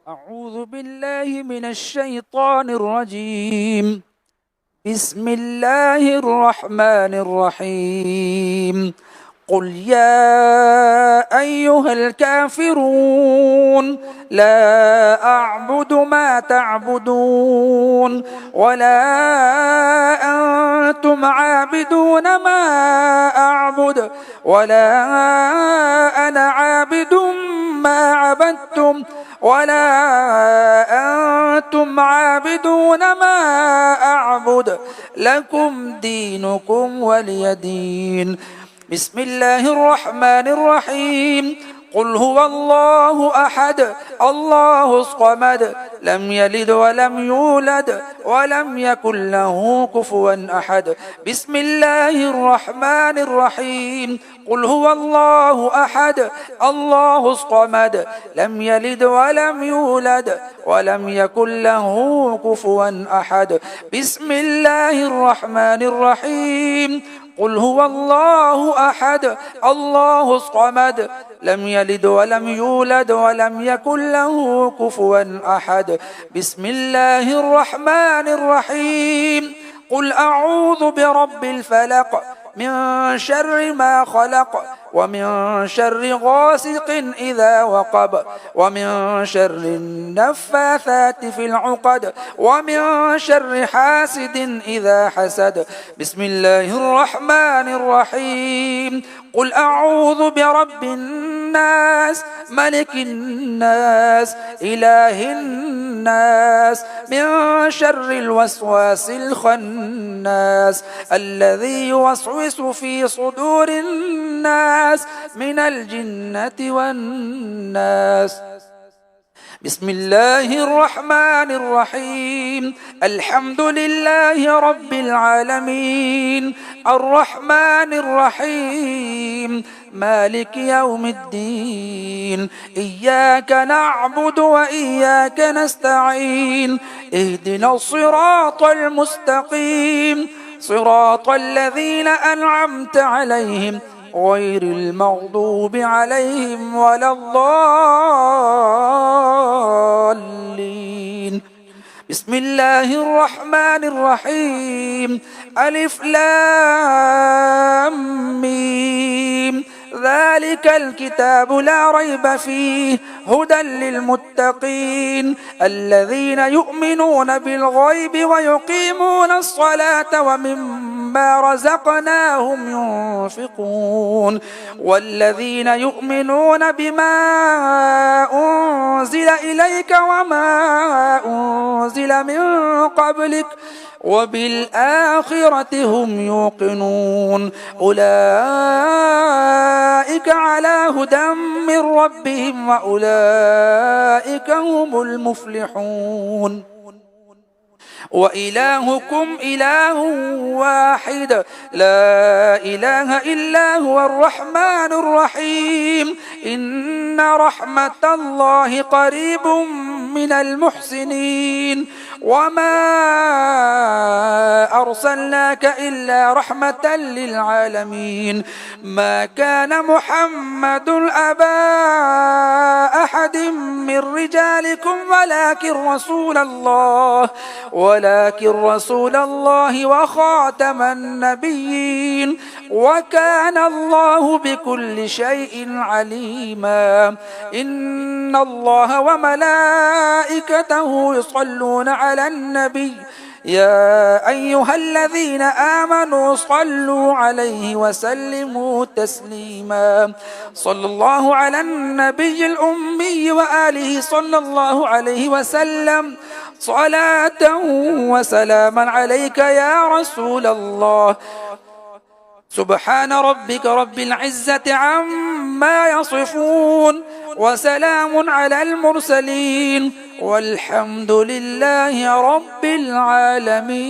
أعوذ بالله من الشيطان الرجيم. بسم الله الرحمن الرحيم. قل يا أيها الكافرون لا أعبد ما تعبدون ولا أنتم عابدون ما أعبد ولا أنا عابد ما عبدتم ولا أنتم عابدون ما أعبد لكم دينكم ولي دين. بسم الله الرحمن الرحيم. قل هو الله أحد الله الصمد لم يلد ولم يولد ولم يكن له كفوا أحد. بسم الله الرحمن الرحيم. قل هو الله أحد الله الصمد لم يلد ولم يولد ولم يكن له كفوا أحد. بسم الله الرحمن الرحيم. قل هو الله أحد الله الصمد لم يلد ولم يولد ولم يكن له كفوا أحد. بسم الله الرحمن الرحيم. قل أعوذ برب الفلق من شر ما خلق ومن شر غاسق إذا وقب ومن شر النفاثات في العقد ومن شر حاسد إذا حسد. بسم الله الرحمن الرحيم. قل أعوذ برب الناس ملك الناس إله الناس من شر الوسواس الخناس الذي يوسوس في صدور الناس من الجنة والناس. بسم الله الرحمن الرحيم. الحمد لله رب العالمين الرحمن الرحيم مالك يوم الدين. إياك نعبد وإياك نستعين. اهدنا الصراط المستقيم صراط الذين أنعمت عليهم غير المغضوب عليهم ولا الضالين. بسم الله الرحمن الرحيم. ألف لام ميم ذلك الكتاب لا ريب فيه هدى للمتقين الذين يؤمنون بالغيب ويقيمون الصلاة ومما رزقناهم ينفقون والذين يؤمنون بما أنزل إليك وما أنزل من قبلك وبالآخرة هم يوقنون أولئك على هدى من ربهم وأولئك هم المفلحون. وإلهكم إله واحد لا إله إلا هو الرحمن الرحيم. إن رحمة الله قريب من المحسنين. وما أرسلناك إلا رحمة للعالمين. ما كان محمد أبا أحد من رجالكم ولكن رسول الله وخاتم النبيين وكان الله بكل شيء عليما. إن الله وملائكته يصلون على النبي يا أيها الذين آمنوا صلوا عليه وسلموا تسليما. صلى الله على النبي الأمي وآله صلى الله عليه وسلم صلاة وسلاما عليك يا رسول الله. سبحان ربك رب العزة عما يصفون وسلام على المرسلين والحمد لله رب العالمين.